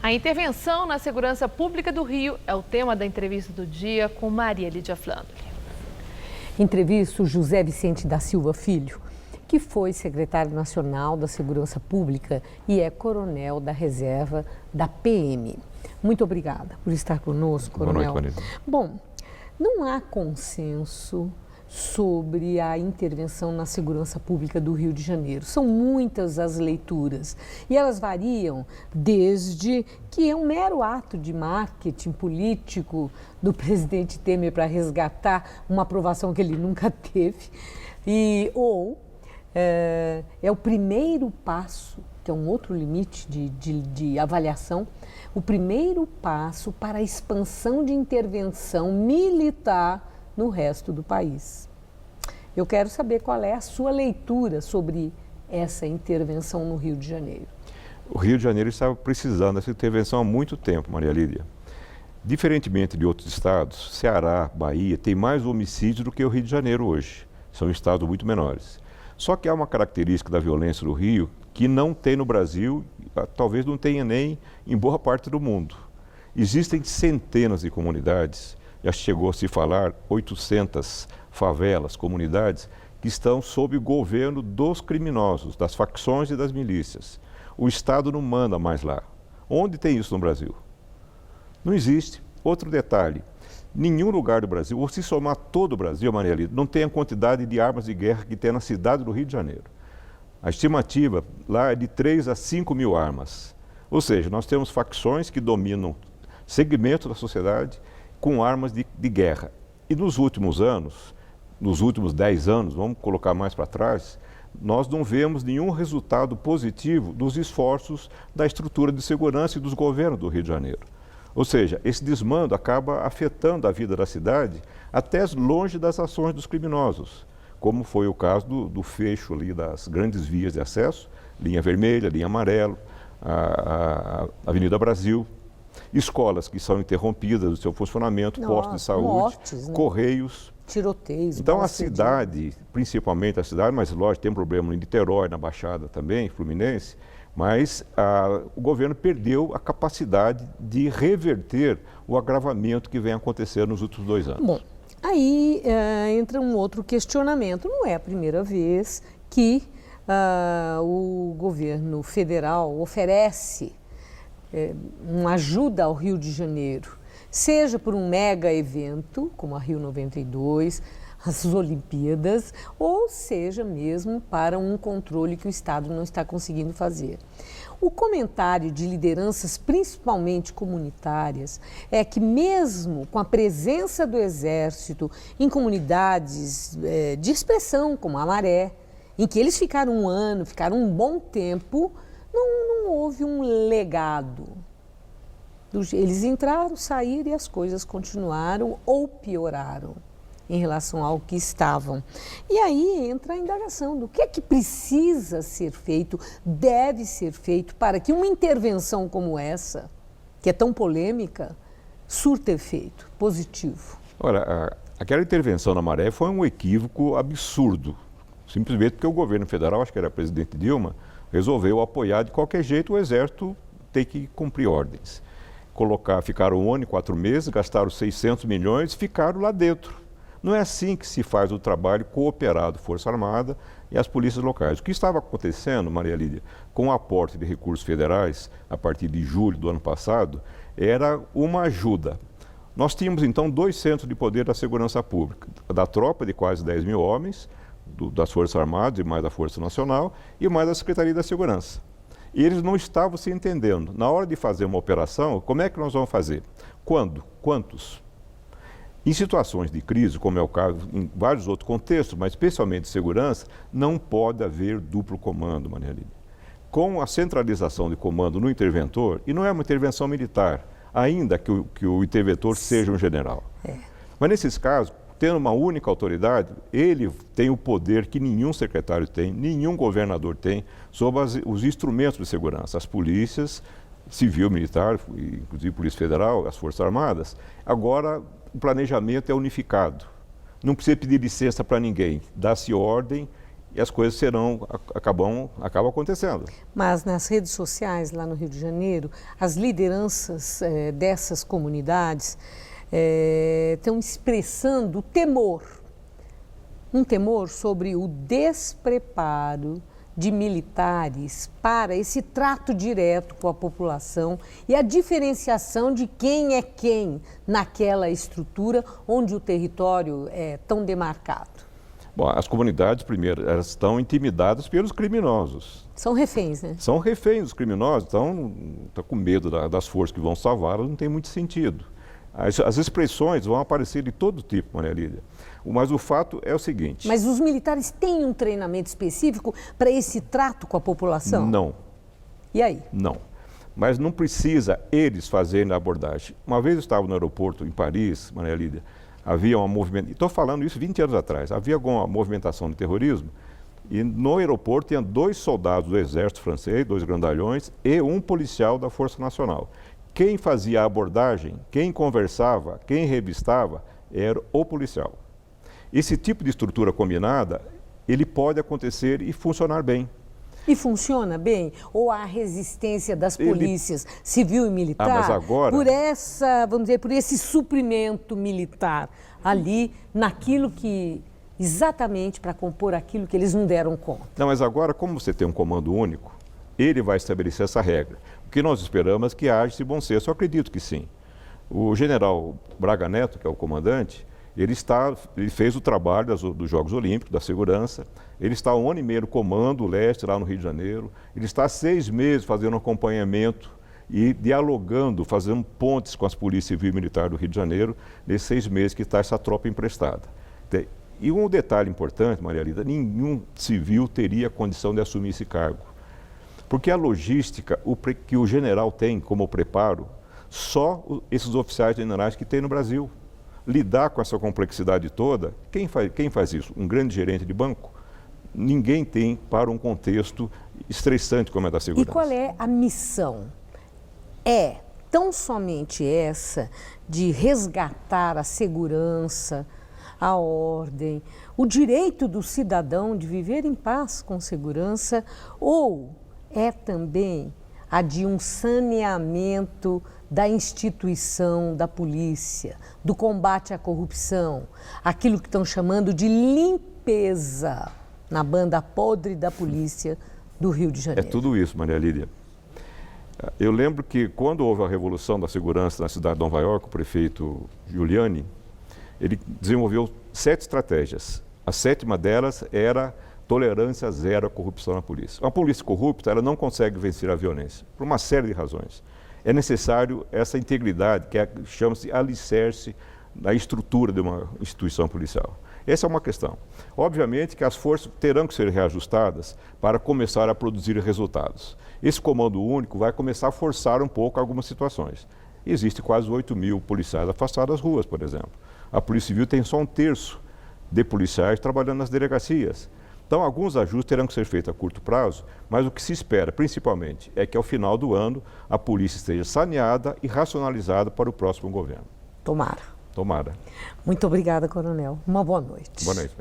A intervenção na segurança pública do Rio é o tema da entrevista do dia com Maria Lídia Flandre. Entrevisto José Vicente da Silva Filho, que foi secretário nacional da Segurança Pública e é coronel da reserva da PM. Muito obrigada por estar conosco, coronel. Boa noite, Maria. Bom, não há consenso sobre a intervenção na segurança pública do Rio de Janeiro. São muitas as leituras e elas variam desde que é um mero ato de marketing político do presidente Temer para resgatar uma aprovação que ele nunca teve, ou é o primeiro passo, que é um outro limite de avaliação, o primeiro passo para a expansão de intervenção militar no resto do país. Eu quero saber qual é a sua leitura sobre essa intervenção no Rio de Janeiro. O Rio de Janeiro estava precisando dessa intervenção há muito tempo, Maria Lídia. Diferentemente de outros estados, Ceará, Bahia, tem mais homicídios do que o Rio de Janeiro hoje. São estados muito menores. Só que há uma característica da violência do Rio que não tem no Brasil, talvez não tenha nem em boa parte do mundo. Existem centenas de comunidades, já chegou a se falar 800 favelas, comunidades, que estão sob o governo dos criminosos, das facções e das milícias. O Estado não manda mais lá. Onde tem isso no Brasil? Não existe. Outro detalhe, nenhum lugar do Brasil, ou se somar todo o Brasil, Maria Lídia, não tem a quantidade de armas de guerra que tem na cidade do Rio de Janeiro. A estimativa lá é de 3 a 5 mil armas. Ou seja, nós temos facções que dominam segmentos da sociedade com armas de guerra. E nos últimos anos, nos últimos 10 anos, vamos colocar mais para trás, nós não vemos nenhum resultado positivo dos esforços da estrutura de segurança e dos governos do Rio de Janeiro. Ou seja, esse desmando acaba afetando a vida da cidade até longe das ações dos criminosos, como foi o caso do fecho ali das grandes vias de acesso, linha vermelha, linha amarela, a Avenida Brasil, escolas que são interrompidas do seu funcionamento, postos de saúde, mortes, né? Correios. Tiroteios. Então a cidade, principalmente a cidade, mas lógico, tem problema em Niterói, na Baixada também, Fluminense, mas o governo perdeu a capacidade de reverter o agravamento que vem acontecendo nos últimos 2 anos. Bom, aí entra um outro questionamento. Não é a primeira vez que o governo federal oferece uma ajuda ao Rio de Janeiro, seja por um mega evento, como a Rio 92, as Olimpíadas, ou seja mesmo para um controle que o Estado não está conseguindo fazer. O comentário de lideranças, principalmente comunitárias, é que mesmo com a presença do Exército em comunidades de expressão, como a Maré, em que eles ficaram um ano, ficaram um bom tempo, não houve um legado. Eles entraram, saíram e as coisas continuaram ou pioraram em relação ao que estavam. E aí entra a indagação do que é que precisa ser feito, deve ser feito para que uma intervenção como essa, que é tão polêmica, surta efeito positivo. Olha, aquela intervenção na Maré foi um equívoco absurdo, simplesmente porque o governo federal, acho que era o presidente Dilma, resolveu apoiar de qualquer jeito o Exército ter que cumprir ordens. Ficaram 1 ano e 4 meses, gastaram 600 milhões, ficaram lá dentro. Não é assim que se faz o trabalho cooperado Força Armada e as polícias locais. O que estava acontecendo, Maria Lídia, com o aporte de recursos federais, a partir de julho do ano passado, era uma ajuda. Nós tínhamos, então, 2 centros de poder da segurança pública, da tropa de quase 10 mil homens, das Forças Armadas e mais da Força Nacional, e mais da Secretaria da Segurança. E eles não estavam se entendendo. Na hora de fazer uma operação, como é que nós vamos fazer? Quando? Quantos? Em situações de crise, como é o caso em vários outros contextos, mas especialmente de segurança, não pode haver duplo comando, Maria Lídia. Com a centralização de comando no interventor, e não é uma intervenção militar, ainda que o interventor seja um general. Mas nesses casos, tendo uma única autoridade, ele tem o poder que nenhum secretário tem, nenhum governador tem, sobre os instrumentos de segurança, as polícias, civil, militar, inclusive Polícia Federal, as Forças Armadas. Agora, o planejamento é unificado. Não precisa pedir licença para ninguém, dá-se ordem e as coisas acabam acontecendo. Mas nas redes sociais, lá no Rio de Janeiro, as lideranças dessas comunidades estão expressando temor. Um temor sobre o despreparo de militares para esse trato direto com a população e a diferenciação de quem é quem naquela estrutura onde o território é tão demarcado. Bom, as comunidades, primeiro, elas estão intimidadas pelos criminosos. São reféns, né? São reféns dos criminosos, então estão com medo das forças que vão salvá-las, não tem muito sentido. As expressões vão aparecer de todo tipo, Maria Lídia. Mas o fato é o seguinte... Mas os militares têm um treinamento específico para esse trato com a população? Não. E aí? Não. Mas não precisa eles fazerem a abordagem. Uma vez eu estava no aeroporto em Paris, Maria Lídia, havia uma movimentação, estou falando isso 20 anos atrás, havia alguma movimentação de terrorismo e no aeroporto tinha 2 soldados do exército francês, 2 grandalhões e um policial da Força Nacional. Quem fazia a abordagem, quem conversava, quem revistava, era o policial. Esse tipo de estrutura combinada, ele pode acontecer e funcionar bem. E funciona bem? Ou há resistência das polícias civil e militar mas agora... por essa, vamos dizer, por esse suprimento militar ali, naquilo que, exatamente para compor aquilo que eles não deram conta? Não, mas agora, como você tem um comando único, ele vai estabelecer essa regra. O que nós esperamos é que haja esse bom senso. Eu acredito que sim. O general Braga Neto, que é o comandante, ele fez o trabalho dos Jogos Olímpicos, da segurança, ele está há 1 ano e meio no Comando Leste, lá no Rio de Janeiro, ele está há 6 meses fazendo acompanhamento e dialogando, fazendo pontes com as polícias civil e militar do Rio de Janeiro, nesses 6 meses que está essa tropa emprestada. E um detalhe importante, Maria Lídia, nenhum civil teria condição de assumir esse cargo. Porque a logística que o general tem como preparo, só esses oficiais generais que tem no Brasil. Lidar com essa complexidade toda, quem faz isso? Um grande gerente de banco? Ninguém tem para um contexto estressante como é da segurança. E qual é a missão? É tão somente essa de resgatar a segurança, a ordem, o direito do cidadão de viver em paz com segurança, ou é também a de um saneamento da instituição da polícia, do combate à corrupção, aquilo que estão chamando de limpeza na banda podre da polícia do Rio de Janeiro? É tudo isso, Maria Lídia. Eu lembro que quando houve a Revolução da Segurança na cidade de Nova York, o prefeito Giuliani, ele desenvolveu 7 estratégias. A 7ª delas era tolerância zero à corrupção na polícia. Uma polícia corrupta, ela não consegue vencer a violência, por uma série de razões. É necessário essa integridade, que chama-se alicerce na estrutura de uma instituição policial. Essa é uma questão. Obviamente que as forças terão que ser reajustadas para começar a produzir resultados. Esse comando único vai começar a forçar um pouco algumas situações. Existem quase 8.000 policiais afastados das ruas, por exemplo. A Polícia Civil tem só 1/3 de policiais trabalhando nas delegacias. Então, alguns ajustes terão que ser feitos a curto prazo, mas o que se espera, principalmente, é que ao final do ano a polícia esteja saneada e racionalizada para o próximo governo. Tomara. Tomara. Muito obrigada, coronel. Uma boa noite. Boa noite.